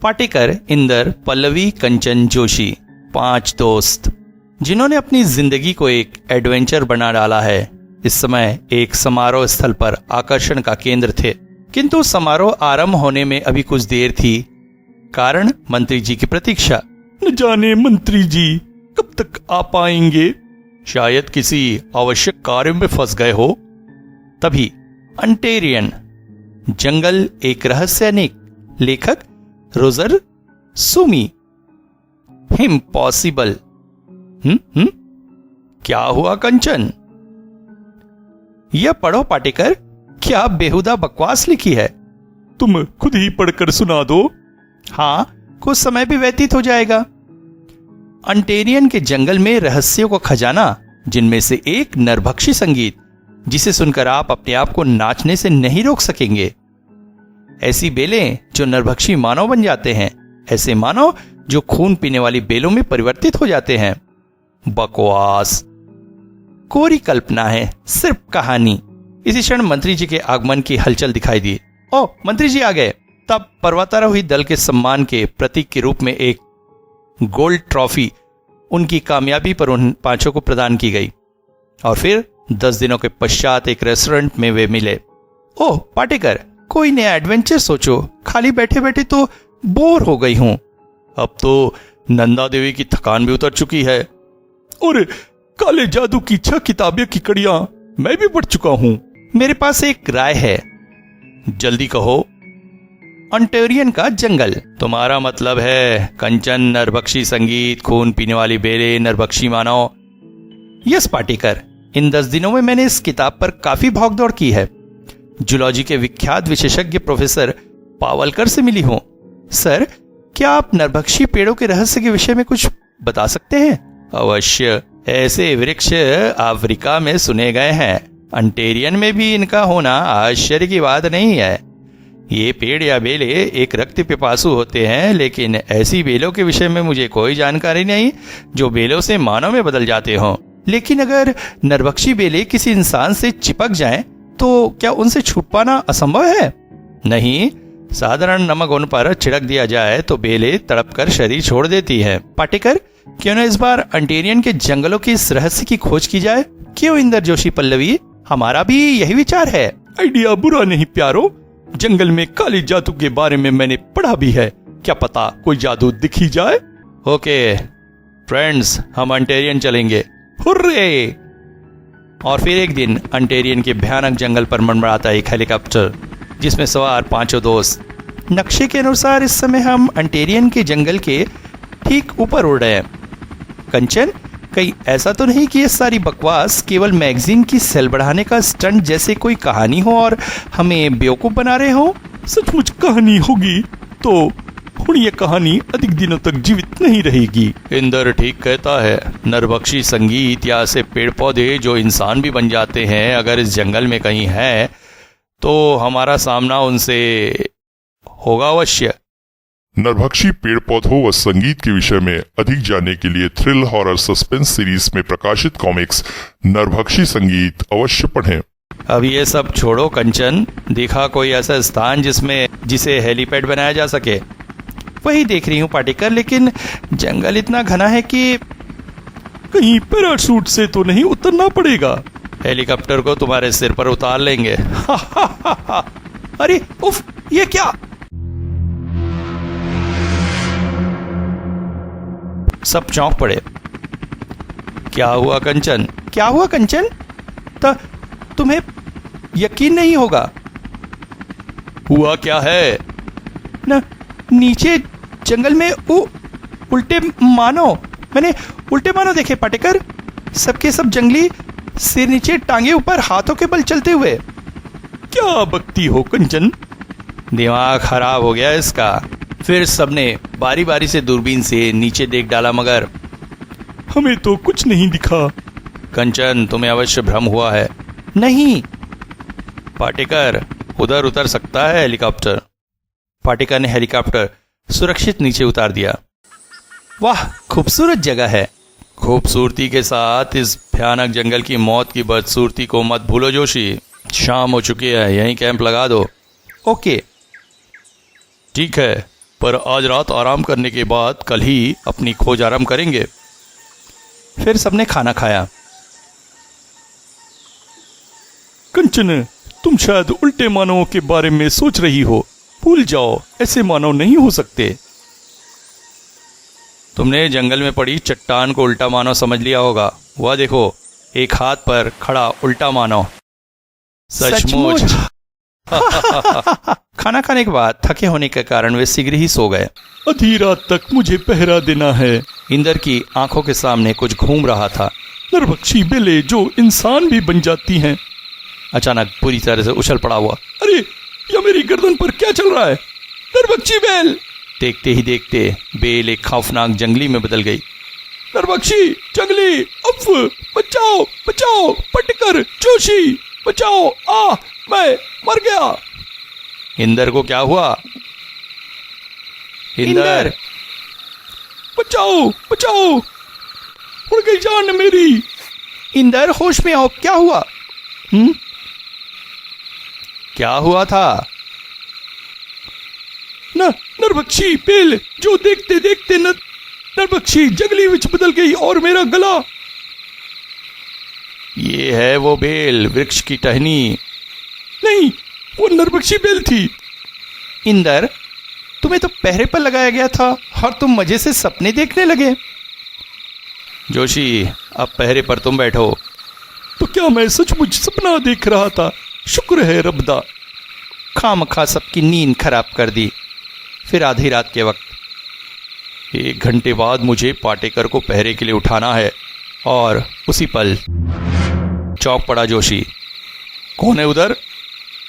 पाटेकर, इंदर, पल्लवी, कंचन, जोशी, 5 दोस्त जिन्होंने अपनी जिंदगी को एक एडवेंचर बना डाला है, इस समय एक समारोह स्थल पर आकर्षण का केंद्र थे। किंतु समारोह आरंभ होने में अभी कुछ देर थी। कारण मंत्री जी की प्रतीक्षा। न जाने मंत्री जी कब तक आ पाएंगे, शायद किसी आवश्यक कार्य में फंस गए हो। तभी अंटेरियन जंगल एक रहस्यनिक लेखक रोजर सुमी। इम्पॉसिबल। क्या हुआ कंचन? यह पढ़ो पाटेकर, क्या बेहुदा बकवास लिखी है। तुम खुद ही पढ़कर सुना दो। हाँ, कुछ समय भी व्यतीत हो जाएगा। अंटेरियन के जंगल में रहस्यों का खजाना, जिनमें से एक नरभक्षी संगीत, जिसे सुनकर आप अपने आप को नाचने से नहीं रोक सकेंगे। ऐसी बेलें जो नरभक्षी मानव बन जाते हैं, ऐसे मानव जो खून पीने वाली बेलों में परिवर्तित हो जाते हैं। बकवास, कोरी कल्पना है, सिर्फ कहानी। इसी क्षण मंत्री जी के आगमन की हलचल दिखाई दी। ओ, मंत्री जी आ गए। तब पर्वतारोही दल के सम्मान के प्रतीक के रूप में एक गोल्ड ट्रॉफी उनकी कामयाबी पर उन 5 को प्रदान की गई। और फिर 10 दिनों के पश्चात एक रेस्टोरेंट में वे मिले। ओह पाटेकर, कोई नया एडवेंचर सोचो, खाली बैठे बैठे तो बोर हो गई हूं। अब तो नंदा देवी की थकान भी उतर चुकी है और काले जादू की 6 किताबें की कड़ियां मैं भी पढ़ चुका हूं। मेरे पास एक राय है, जल्दी कहो। ऑन्टेरियन का जंगल। तुम्हारा मतलब है कंचन, नरभक्षी संगीत, खून पीने वाली बेले, नरभक्षी मानव। यस पाटेकर, इन 10 दिनों में मैंने इस किताब पर काफी भागदौड़ की है। जूलॉजी के विख्यात विशेषज्ञ प्रोफेसर पावलकर से मिली हूं। सर, क्या आप नरभक्षी पेड़ों के रहस्य के विषय में कुछ बता सकते हैं? अवश्य। ऐसे वृक्ष अफ्रीका में सुने गए हैं। अंटेरियन में भी इनका होना आश्चर्य की बात नहीं है। ये पेड़ या बेले एक रक्त पिपासु होते हैं, लेकिन ऐसी बेलों के विषय में मुझे कोई जानकारी नहीं जो बेलों से मानव में बदल जाते हों। लेकिन अगर नरभक्षी बेले किसी इंसान से चिपक जाएं, तो क्या उनसे छूट पाना असंभव है? नहीं, साधारण नमक उन पर छिड़क दिया जाए तो बेले तड़पकर शरीर छोड़ देती है। पाटेकर, क्यों न इस बार अंटेरियन के जंगलों के इस रहस्य की खोज की जाए? क्यों इंदर, जोशी, पल्लवी? हमारा भी यही विचार है। आइडिया बुरा नहीं प्यारो। जंगल में काले जादू के बारे में मैंने पढ़ा भी है। क्या पता कोई जादू दिखी जाए। ओके फ्रेंड्स, हम अंटेरियन चलेंगे। हुर्रे! और फिर एक दिन अंटेरियन के भयानक जंगल पर मंडराता एक हेलीकॉप्टर, जिसमें सवार 5 दोस्त। नक्शे के अनुसार इस समय हम अंटेरियन के जंगल के ठीक ऊपर उड़ रहे हैं। कंचन, कहीं ऐसा तो नहीं कि ये सारी बकवास केवल मैगजीन की सेल बढ़ाने का स्टंट जैसे कोई कहानी हो और हमें बेवकूफ बना रहे हो? सचमुच कहानी होगी तो ये कहानी अधिक दिनों तक जीवित नहीं रहेगी। इंदर ठीक कहता है। नरभक्षी संगीत या ऐसे पेड़ पौधे जो इंसान भी बन जाते हैं, अगर इस जंगल में कहीं है तो हमारा सामना उनसे होगा अवश्य। नरभक्षी पेड़ पौधों व संगीत के विषय में अधिक जानने के लिए थ्रिल हॉरर सस्पेंस सीरीज में प्रकाशित कॉमिक्स नरभक्षी संगीत अवश्य पढ़ें। अब ये सब छोड़ो कंचन, देखा कोई ऐसा स्थान जिसे हेलीपैड बनाया जा सके? वही देख रही हूँ पाटेकर, लेकिन जंगल इतना घना है कि कहीं पैराशूट से तो नहीं उतरना पड़ेगा। हेलीकॉप्टर को तुम्हारे सिर पर उतार लेंगे। अरे उफ, ये क्या? सब चौंक पड़े। क्या हुआ कंचन? क्या हुआ कंचन? तुम्हें यकीन नहीं होगा। हुआ क्या है? नीचे जंगल में उल्टे मानो। मैंने उल्टे मानो देखे पाटेकर, सबके सब जंगली सिर नीचे, टांगे ऊपर, हाथों के बल चलते हुए। क्या बकती हो कंचन? दिमाग खराब हो गया इसका। फिर सबने बारी बारी से दूरबीन से नीचे देख डाला, मगर हमें तो कुछ नहीं दिखा। कंचन, तुम्हें अवश्य भ्रम हुआ है। नहीं पाटेकर, उधर उतर सकता है हेलीकॉप्टर। पाटेकर ने हेलीकॉप्टर सुरक्षित नीचे उतार दिया। वाह, खूबसूरत जगह है। खूबसूरती के साथ इस भयानक जंगल की मौत की बदसूरती को मत भूलो जोशी। शाम हो चुकी है, यहीं कैंप लगा दो। ओके ठीक है, पर आज रात आराम करने के बाद कल ही अपनी खोज आरंभ करेंगे। फिर सबने खाना खाया। कंचन, तुम शायद उल्टे मानवों के बारे में सोच रही हो। भूल जाओ, ऐसे मानव नहीं हो सकते। तुमने जंगल में पड़ी चट्टान को उल्टा मानव समझ लिया होगा। वह देखो, एक हाथ पर खड़ा उल्टा मानव। सचमुच। खाना खाने के बाद थके होने के कारण वे शीघ्र ही सो गए। आधी रात तक मुझे पहरा देना है। इंदर की आंखों के सामने कुछ घूम रहा था। नरभक्षी बेले जो इंसान भी बन जाती हैं। अचानक पूरी तरह से उछल पड़ा हुआ। अरे, यह मेरी गर्दन पर क्या चल रहा है? नरभक्षी बेल! देखते ही देखते बेल एक खौफनाक जंगली में बदल गई। नरभक्षी, जंगली, उफ, बचाओ, बचाओ, पटकर, जोशी, बचाओ, मैं मर गया। इंदर को क्या हुआ? इंदर, बचाओ, बचाओ, उड़ गई जान मेरी। इंदर, होश में आओ, क्या हुआ? क्या हुआ था? नरभक्षी बेल जो देखते देखते नरभक्षी जंगली विच बदल गई और मेरा गला। ये है वो बेल, वृक्ष की टहनी। नहीं, वो नरभक्षी बेल थी। इंदर, तुम्हें तो पहरे पर लगाया गया था और तुम मजे से सपने देखने लगे। जोशी, अब पहरे पर तुम बैठो। तो क्या मैं सचमुच सपना देख रहा था? शुक्र है रब्बदा। खामखा सबकी नींद खराब कर दी। फिर आधी रात के वक्त 1 घंटे बाद मुझे पाटेकर को पहरे के लिए उठाना है। और उसी पल चौंक पड़ा जोशी। कौन है उधर?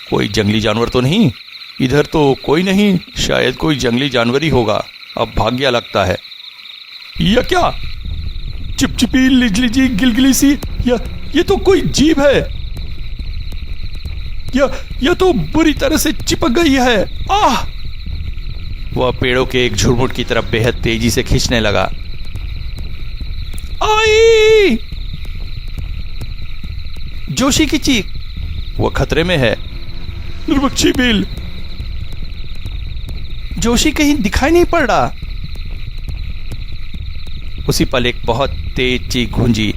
कोई जंगली जानवर तो नहीं? इधर तो कोई नहीं। शायद कोई जंगली जानवर ही होगा। अब भाग गया लगता है। यह क्या? चिपचिपी, लिजलिजी, गिलगिली सी, ये तो कोई जीव है। यह तो बुरी तरह से चिपक गई है। आह! वह पेड़ों के एक झुरमुट की तरफ बेहद तेजी से खींचने लगा। आई! जोशी की चीख। वह खतरे में है। नरभक्षी बेल। जोशी कहीं दिखाई नहीं पड़ रहा। उसी पल एक बहुत तेज चीख गूंजी।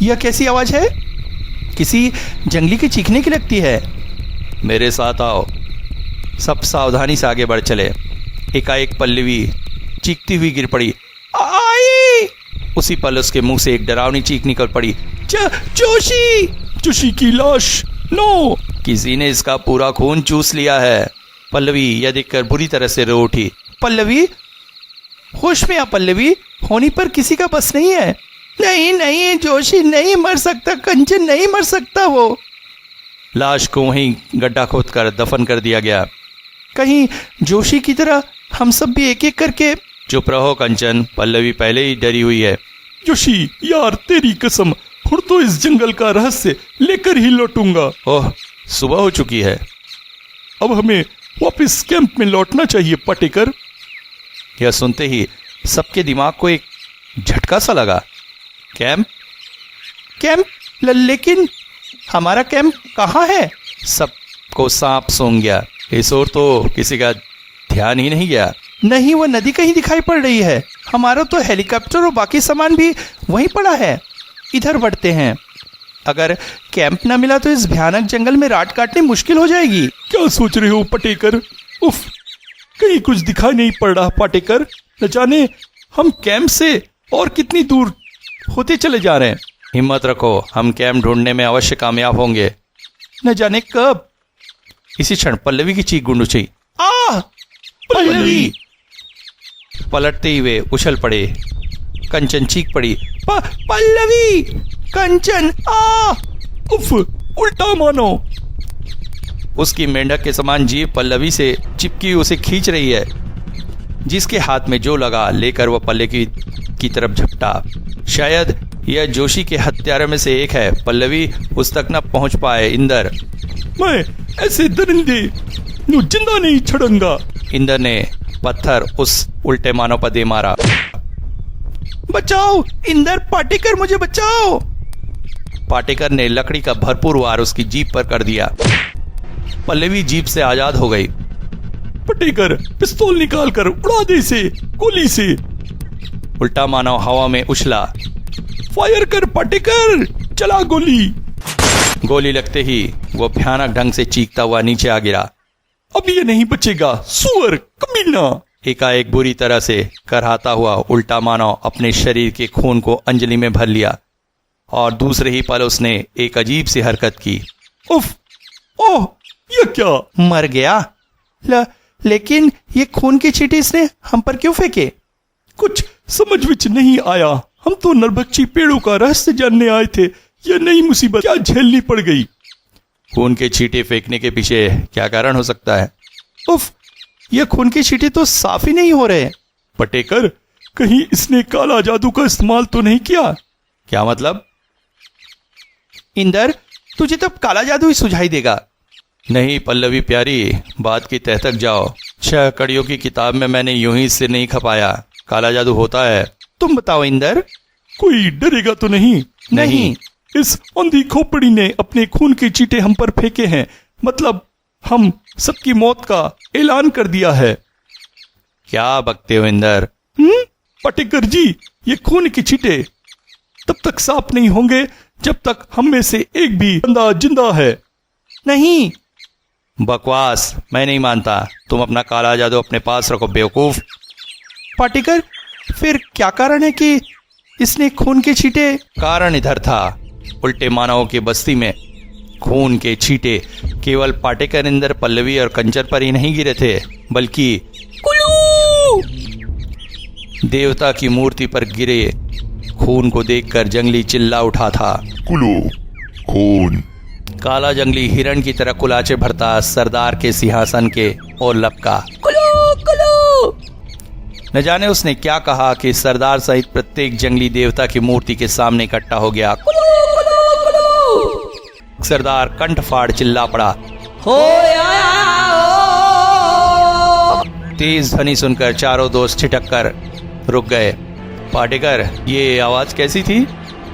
यह कैसी आवाज है? किसी जंगली के चीखने की लगती है। मेरे साथ आओ। सब सावधानी से आगे बढ़ चले। एकाएक पल्लवी चीखती हुई गिर पड़ी। आई! उसी पल उसके मुंह से एक डरावनी चीख निकल पड़ी। जोशी! जोशी की लाश! नो! किसी ने इसका पूरा खून चूस लिया है। पल्लवी यह देखकर बुरी तरह से रो उठी। पल्लवी, होश में आ पल्लवी। होनी पर किसी का बस नहीं है। नहीं नहीं, जोशी नहीं मर सकता। कंचन नहीं मर सकता। वो लाश को वहीं गड्ढा खोदकर दफन कर दिया गया। कहीं जोशी की तरह हम सब भी एक एक करके। चुप रहो कंचन, पल्लवी पहले ही डरी हुई है। जोशी यार, तेरी कसम, और तो इस जंगल का रहस्य लेकर ही लौटूंगा। ओह, सुबह हो चुकी है। अब हमें वापस कैंप में लौटना चाहिए पाटेकर। यह सुनते ही सबके दिमाग को एक झटका सा लगा। कैंप? लेकिन हमारा कैंप कहाँ है? सबको सांप सूंघ गया। इस ओर तो किसी का ध्यान ही नहीं गया। नहीं, वो नदी कहीं दिखाई पड़ रही है। हमारा तो हेलीकॉप्टर और बाकी सामान भी वहीं पड़ा है। इधर बढ़ते हैं। अगर कैंप ना मिला तो इस भयानक जंगल में रात काटनी मुश्किल हो जाएगी। क्या सोच रहे हो पाटेकर? उफ, कहीं कुछ दिखाई नहीं पड़ रहा पाटेकर। न जाने हम कैंप से और कितनी दूर होते चले जा रहे हैं। हिम्मत रखो, हम कैंप ढूंढने में अवश्य कामयाब होंगे। न जाने कब। इसी क्षण पल्लवी की चीख गूंज उठी। पल्लवी! पलटते ही वे उछल पड़े। कंचन चीख पड़ी। पल्लवी! कंचन! उफ! उल्टा मानो। उसकी मेंढक के समान जीभ पल्लवी से चिपकी उसे खींच रही है। जिसके हाथ में जो लगा लेकर वह पल्लवी की तरफ झपटा। शायद यह जोशी के हत्यारों में से एक है। पल्लवी उस तक न पहुंच पाए। इंदर, मैं ऐसे दरिंदे जिंदा नहीं छोड़ूंगा। इंदर ने पत्थर उस उल्टे मानव पर दे मारा। बचाओ इंदर! पाटेकर, मुझे बचाओ! पाटेकर ने लकड़ी का भरपूर वार उसकी जीभ पर कर दिया। पल्लवी जीप से आजाद हो गई। पटेकर, पिस्तौल निकाल कर उड़ा दे इसे गोली से। उल्टा मानव हवा में उछला। फायर कर पटेकर, चला गोली। गोली लगते ही वो भयानक ढंग से चीखता हुआ नीचे आ गिरा। अब ये नहीं बचेगा, सुअर कमीना। एकाएक बुरी तरह से करहाता हुआ उल्टा मानव अपने शरीर के खून को अंजलि में भर लिया और दूसरे ही पल उसने एक अजीब सी हरकत की। उफ, ओह, ये क्या? मर गया? लेकिन ये खून की छींटे इसने हम पर क्यों फेंके? कुछ समझ विच नहीं आया। हम तो नरभक्षी पेड़ों का रहस्य जानने आए थे। यह नई मुसीबत क्या झेलनी पड़ गई। खून के छींटे फेंकने के पीछे क्या कारण हो सकता है? उफ, यह खून के छींटे तो साफ ही नहीं हो रहे। पटेकर, कहीं इसने काला जादू का इस्तेमाल तो नहीं किया? क्या मतलब? इंदर, तुझे तो काला जादू ही सुझाई देगा। नहीं पल्लवी प्यारी, बात की तह तक जाओ। 6 कड़ियों की किताब में मैंने यूं ही से नहीं खपाया काला जादू होता है। तुम बताओ इंदर। कोई डरेगा तो नहीं? नहीं। इस अंधी खोपड़ी ने अपने खून के चींटे हम पर फेंके हैं, मतलब हम सबकी मौत का ऐलान कर दिया है। क्या बकते हो इंदर? पटेकर जी, ये खून के चींटे तब तक साफ नहीं होंगे जब तक हम में से एक भी बंदा जिंदा है। नहीं। बकवास, मैं नहीं मानता। तुम अपना काला जादू अपने पास रखो बेवकूफ। पाटेकर, फिर क्या कारण है कि इसने खून के छींटे? कारण इधर था। उल्टे मानवों की बस्ती में खून के छींटे केवल पाटेकर, इंदर, पल्लवी और कंचर पर ही नहीं गिरे थे, बल्कि देवता की मूर्ति पर गिरे खून को देखकर जंगली चिल्ला उठा था। कुलू, खून। काला जंगली हिरण की तरह कुलाचे भरता सरदार के सिंहासन के और लपका। कुलू कुलू। न जाने उसने क्या कहा कि सरदार सहित प्रत्येक जंगली देवता की मूर्ति के सामने इकट्ठा हो गया। कुलू कुलू कुलू। सरदार कंठ फाड़ चिल्ला पड़ा। तेज ध्वनि सुनकर चारों दोस्त छिटक कर रुक गए। पाटेकर, ये आवाज कैसी थी?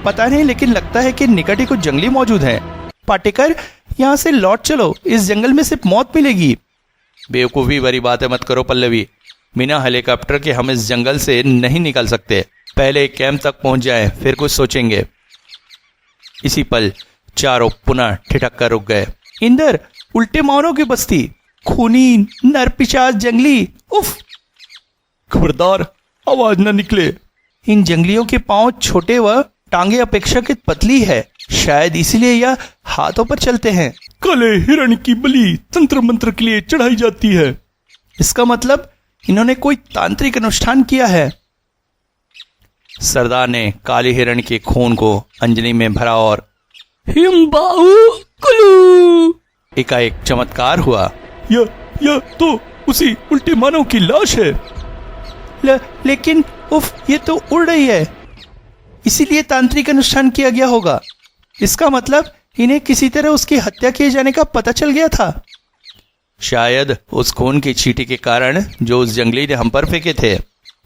पता नहीं, लेकिन लगता है कि निकट ही कुछ जंगली मौजूद हैं। पाटेकर, यहाँ से लौट चलो, इस जंगल में सिर्फ मौत मिलेगी। बेवकूफी भरी बातें मत करो पल्लवी। बिना हेलीकॉप्टर के हम इस जंगल से नहीं निकल सकते। पहले कैंप तक पहुंच जाएं, फिर कुछ सोचेंगे। इसी पल चारों पुनः ठिठक कर रुक गए। इंदर, उल्टे मानव की बस्ती, खूनी नरपिशाच जंगली। उफ, खबरदार, आवाज न निकले। इन जंगलियों के पांव छोटे व टांगे अपेक्षाकृत पतली है, शायद इसीलिए यह हाथों पर चलते हैं। काले हिरण की बलि तंत्र मंत्र के लिए चढ़ाई जाती है। इसका मतलब इन्होंने कोई तांत्रिक अनुष्ठान किया है। सरदार ने काले हिरण के खून को अंजलि में भरा और एकाएक चमत्कार हुआ। यह तो उसी उल्टे मानव की लाश है। लेकिन उफ, ये तो उड़ रही है, इसीलिए तांत्रिक अनुष्ठान किया गया होगा। इसका मतलब इन्हें किसी तरह उसकी हत्या किए जाने का पता चल गया था। शायद उस खून की छींटे के कारण जो उस जंगली ने हम पर फेंके थे।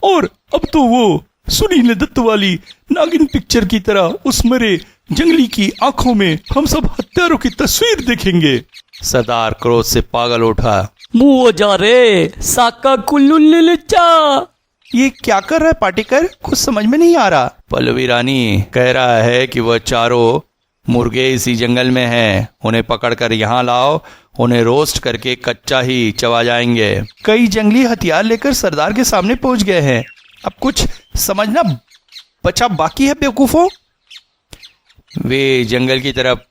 और अब तो वो सुनील दत्त वाली नागिन पिक्चर की तरह उस मरे जंगली की आंखों में हम सब हत्यारों की तस्वीर देखेंगे। सरदार क्रोध से पागल उठा। मुँह जा रे साका कुल्लू लुच्चा। ये क्या कर रहा है पाटेकर? कुछ समझ में नहीं आ रहा। पल्लवी रानी कह रहा है कि वह चारों मुर्गे इसी जंगल में हैं, उन्हें पकड़कर यहाँ लाओ, उन्हें रोस्ट करके कच्चा ही चबा जाएंगे। कई जंगली हथियार लेकर सरदार के सामने पहुंच गए हैं, अब कुछ समझना बचा बाकी है बेवकूफों। वे जंगल की तरफ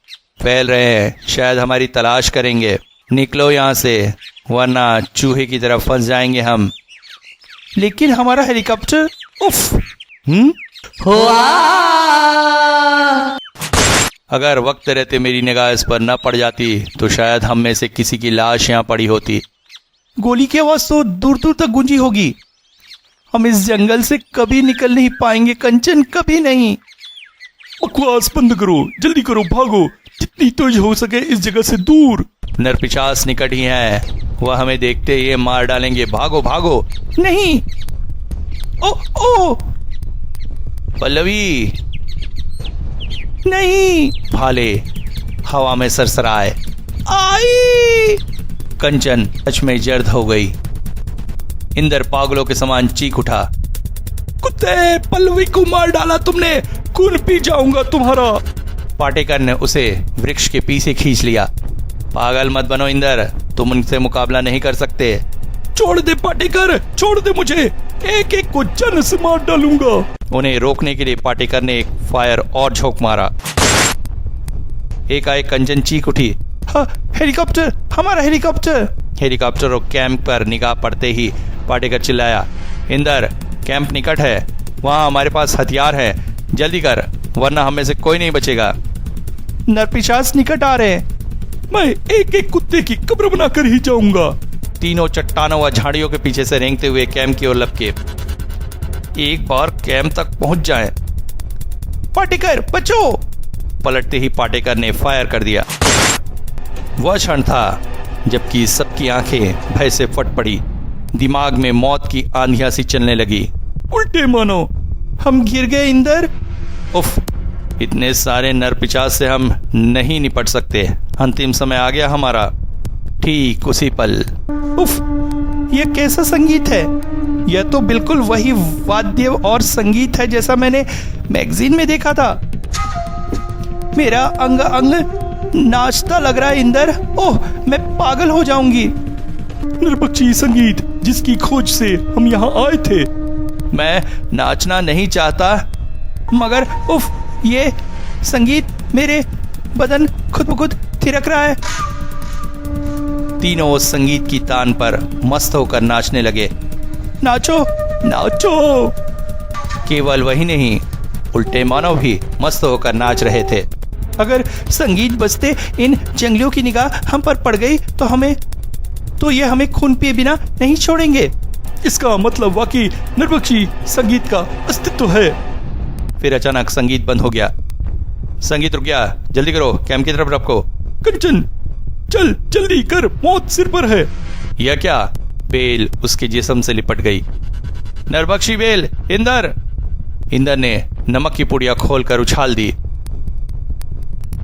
फैल रहे हैं, शायद हमारी तलाश करेंगे। निकलो यहाँ से, वरना चूहे की तरफ फंस जाएंगे हम। लेकिन हमारा हेलीकॉप्टर, उफ। अगर वक्त रहते मेरी निगाह इस पर न पड़ जाती तो शायद हम में से किसी की लाश यहाँ पड़ी होती। गोली की आवाज तो दूर दूर तक गूंजी होगी। हम इस जंगल से कभी निकल नहीं पाएंगे कंचन, कभी नहीं। बकवास बंद करो, जल्दी करो, भागो, जितनी तेज हो सके इस जगह से दूर। नरपिशाच निकट ही है, वह हमें देखते ही मार डालेंगे। भागो भागो। नहीं। ओ पल्लवी, नहीं। भाले हवा में सरसराए। आई! कंचन सच में जर्द हो गई। इंदर पागलों के समान चीख उठा, कुत्ते, पल्लवी को मार डाला तुमने, खून पी जाऊंगा तुम्हारा। पाटेकर ने उसे वृक्ष के पीछे खींच लिया। पागल मत बनो इंदर, तुम उनसे मुकाबला नहीं कर सकते। छोड़ दे पाटेकर, छोड़ दे मुझे, एक एक को जन से मार डालूंगा। उन्हें रोकने के लिए पाटेकर ने एक फायर और झोंक मारा। एकाएक कंचन चीख उठी, हाँ, हेलीकॉप्टर, हमारा हेलीकॉप्टर। हेलीकॉप्टर और कैंप पर निगाह पड़ते ही पाटेकर चिल्लाया, इंदर, कैंप निकट है, वहां हमारे पास हथियार है, जल्दी कर वरना हमें से कोई नहीं बचेगा। नरपिशाच निकट आ रहे हैं, मैं एक एक कुत्ते की कब्र बनाकर ही जाऊंगा। तीनों चट्टानों व झाड़ियों के पीछे से रेंगते हुए कैंप की ओर लपके। एक बार कैंप तक पहुंच जाएं। पाटेकर बचो! पलटते ही पाटेकर ने फायर कर दिया। वह क्षण था जबकि सबकी आंखें भय से फट पड़ी। दिमाग में मौत की आंधियां सी चलने लगी। उल्टे मानो, हम गिर गए इंदर। उफ, इतने सारे नरपिशाच से हम नहीं निपट सकते, अंतिम समय आ गया हमारा। ठीक उसी पल, उफ, यह कैसा संगीत है? यह तो बिल्कुल वही वाद्य और संगीत है जैसा मैंने मैगजीन में देखा था। मेरा अंग अंग नाचता लग रहा है इंदर। ओह, मैं पागल हो जाऊंगी। नरभक्षी संगीत जिसकी खोज से हम यहाँ आए थे। मैं नाचना नहीं चाहता, मगर उफ, ये संगीत मेरे बदन खुद ब खुद थिरक रहा है। तीनों उस संगीत की तान पर मस्त होकर नाचने लगे। नाचो, नाचो! केवल वही नहीं, उल्टे मानव भी मस्त होकर नाच रहे थे। अगर संगीत बजते इन जंगलियों की निगाह हम पर पड़ गई तो ये हमें खून पिए बिना नहीं छोड़ेंगे। इसका मतलब वाकई नरभक्षी संगीत का अस्तित्व है। फिर अचानक संगीत बंद हो गया। संगीत रुक गया। जल्दी करो, कैंप की तरफ रखो। कंचन, चल जल्दी कर, मौत सिर पर है। यह क्या? बेल उसके जिस्म से लिपट गई। नरभक्षी बेल, इंदर! इंदर ने नमक की पुड़िया खोलकर उछाल दी।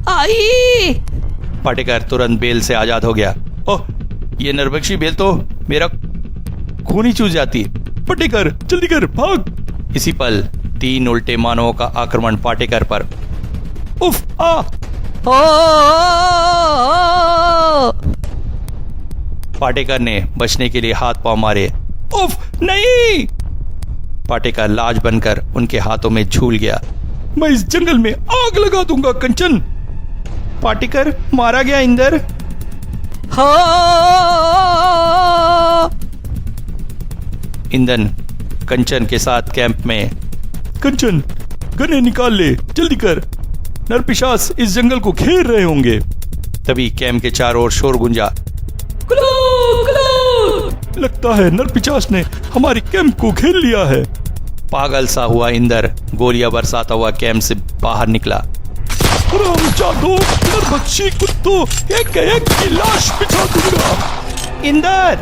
आई! पाटेकर तुरंत बेल से आजाद हो गया। ओह, ये नरभक्षी बेल तो मेरा खून ही चूस जाती। पाटेकर जल्दी कर, भाग! इसी पल तीन उल्टे मानवों का आक्रमण पाटेकर पर। उफ, आ! पाटेकर ने बचने के लिए हाथ पांव मारे। उफ, नहीं! पाटेकर लाज बनकर उनके हाथों में झूल गया। मैं इस जंगल में आग लगा दूंगा कंचन। पाटेकर मारा गया इंदर। इंदन कंचन के साथ कैंप में। कंचन, गने निकाल ले, जल्दी कर, नरपिशाच इस जंगल को घेर रहे होंगे। तभी कैंप के चारों ओर शोर गुंजा। लगता है नरपिशाच ने हमारी कैंप को घेर लिया है। पागल सा हुआ इंदर गोलियां बरसाता हुआ कैंप से बाहर निकला। नरभक्षी कुत्तों, एक एक की लाश बिछा दूंगा। इंदर!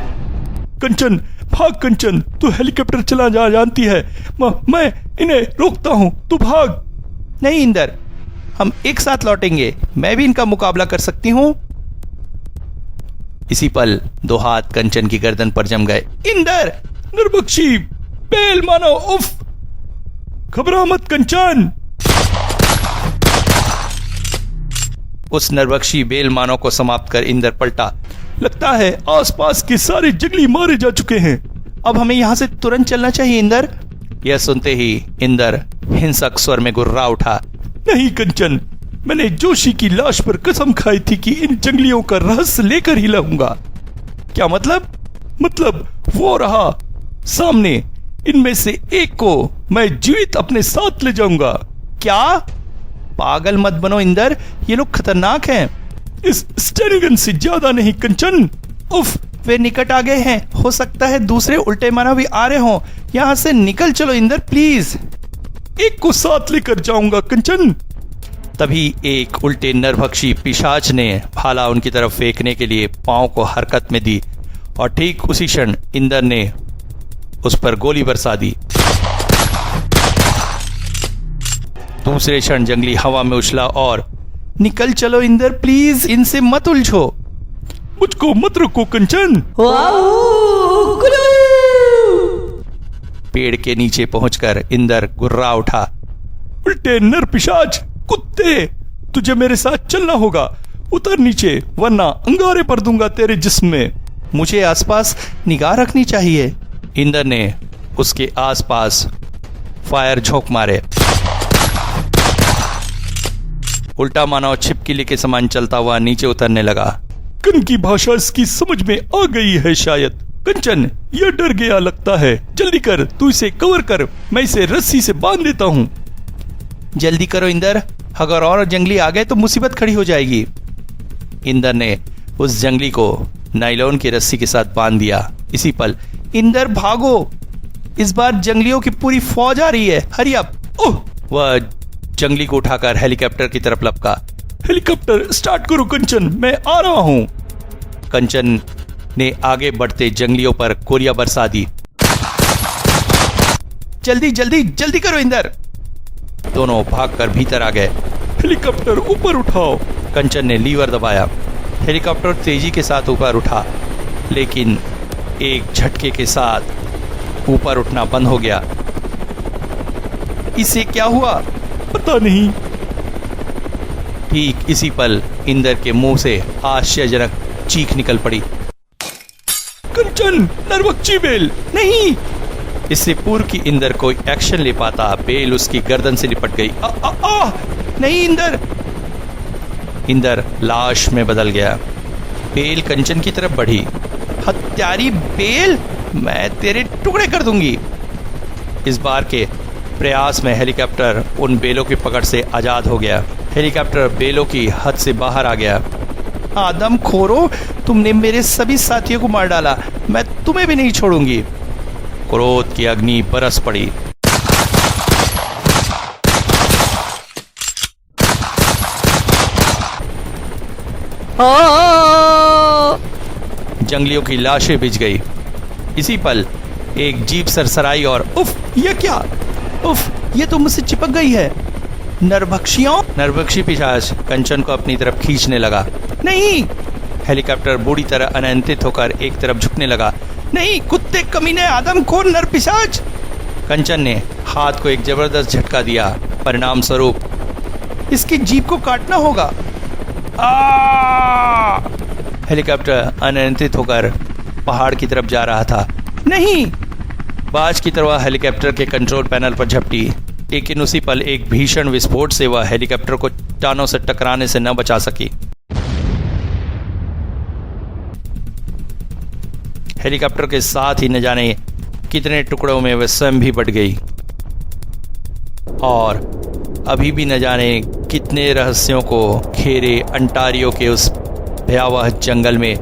कंचन, भाग कंचन, तू हेलीकॉप्टर चला जा जानती है। मैं इन्हें रोकता हूं, तू भाग। नहीं इंदर, हम एक साथ लौटेंगे, मैं भी इनका मुकाबला कर सकती हूं। इसी पल दो हाथ कंचन की गर्दन पर जम गए। इंदर! नरभक्षी बेल मानो, उफ! घबरा मत कंचन। उस नरभक्षी बेल मानव को समाप्त कर इंदर पलटा। लगता है आसपास के सारे जंगली मारे जा चुके हैं। अब हमें यहां से तुरंत चलना चाहिए इंदर। यह सुनते ही इंदर हिंसक स्वर में गुर्रा उठा। नहीं कंचन, मैंने जोशी की लाश पर कसम खाई थी कि इन जंगलियों का रहस्य लेकर ही रहूंगा। क्या मतलब? मतलब वो रहा सामने, इनमें से एक को मैं जीवित अपने साथ ले जाऊंगा। क्या? पागल मत बनो इंदर, ये लोग खतरनाक हैं। इस स्टेनगन से ज्यादा नहीं कंचन। उफ, वे निकट आ गए हैं, हो सकता है दूसरे उल्टे मानव भी आ रहे हों। यहां से निकल चलो इंदर प्लीज। एक को साथ लेकर जाऊंगा कंचन। तभी एक उल्टे नरभक्षी पिशाच ने भाला उनकी तरफ फेंकने के लिए पांव को हरकत में दी और ठीक उसी क्षण इंदर ने उस पर गोली बरसा दी। दूसरे क्षण जंगली हवा में उछला और निकल चलो इंदर प्लीज, इनसे मत उलझो। मुझको मत रोको कंचन। वाऊ, कुलू। पेड़ के नीचे पहुंचकर इंदर गुर्रा उठा। उल्टे नर पिशाच कुत्ते, तुझे मेरे साथ चलना होगा। उतर नीचे वरना अंगारे पर दूंगा तेरे जिस्म में। मुझे आसपास निगाह रखनी चाहिए। इंदर ने उसके आसपास फायर झोंक मारे। उल्टा मानव छिपकली के समान चलता हुआ नीचे उतरने लगा। कन की भाषा इसकी समझ में आ गई है शायद। कंचन, यह डर गया लगता है। जल्दी कर, तू इसे कवर कर, मैं इसे रस्सी से बांध देता हूँ। जल्दी करो इंदर, अगर और जंगली आ गए तो मुसीबत खड़ी हो जाएगी। इंदर ने उस जंगली को नायलॉन की रस्सी के साथ बांध दिया। इसी पल, इंदर भागो, इस बार जंगलियों की पूरी फौज आ रही है, हरी अप। ओह! वह जंगली को उठाकर हेलीकॉप्टर की तरफ लपका। हेलीकॉप्टर स्टार्ट करो कंचन, मैं आ रहा हूं। कंचन ने आगे बढ़ते जंगलियों पर गोलियां बरसा दी। जल्दी जल्दी जल्दी करो इंदर। दोनों भागकर भीतर आ गए। हेलीकॉप्टर ऊपर उठाओ। कंचन ने लीवर दबाया। हेलीकॉप्टर तेजी के साथ ऊपर उठा, लेकिन एक झटके के साथ ऊपर उठना बंद हो गया। इसे क्या हुआ पता नहीं। ठीक इसी पल इंदर के मुंह से आश्चर्यजनक चीख निकल पड़ी। कंचन, नरभक्षी बेल नहीं। इससे पूर्व की इंदर कोई एक्शन ले पाता, बेल उसकी गर्दन से लिपट गई। नहीं इंदर। इंदर लाश में बदल गया। बेल कंचन की तरफ बढ़ी। हत्यारी बेल, मैं तेरे टुकड़े कर दूंगी। इस बार के प्रयास में हेलीकॉप्टर उन बेलों की पकड़ से आजाद हो गया। हेलीकॉप्टर बेलों की हद से बाहर आ गया। आदम खोरो, तुमने मेरे सभी साथियों को मार डाला, मैं तुम्हें भी नहीं छोड़ूंगी। क्रोध की अग्नि बरस पड़ी। जंगलियों की लाशें बिछ गई। इसी पल एक जीप सरसराई और उफ, ये क्या? उफ, ये तो मुझसे चिपक गई है। नरभक्षी पिशाच कंचन को अपनी तरफ खींचने लगा। नहीं! हेलीकॉप्टर बुरी तरह अनियंत्रित होकर एक तरफ झुकने लगा। नहीं, कुत्ते कमीने, आदमखोर नर पिशाच! कंचन ने हाथ को एक जबरदस्त झटका दिया। परिणाम स्वरूप इसकी जीप को काटना होगा। हेलीकॉप्टर अनियंत्रित होकर पहाड़ की तरफ जा रहा था। नहीं! बाज की तरह हेलीकॉप्टर के कंट्रोल पैनल पर झपटी, लेकिन उसी पल एक भीषण विस्फोट से वह हेलीकॉप्टर को टानों से टकराने से न बचा सकी। हेलीकॉप्टर के साथ ही न जाने कितने टुकड़ों में वह स्वयं भी बट गई और अभी भी न जाने कितने रहस्यों को घेरे अंटारियो के उस भयावह जंगल में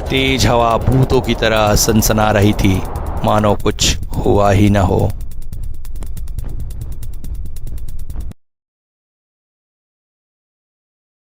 तेज हवा भूतों की तरह सनसना रही थी, मानो कुछ हुआ ही न हो।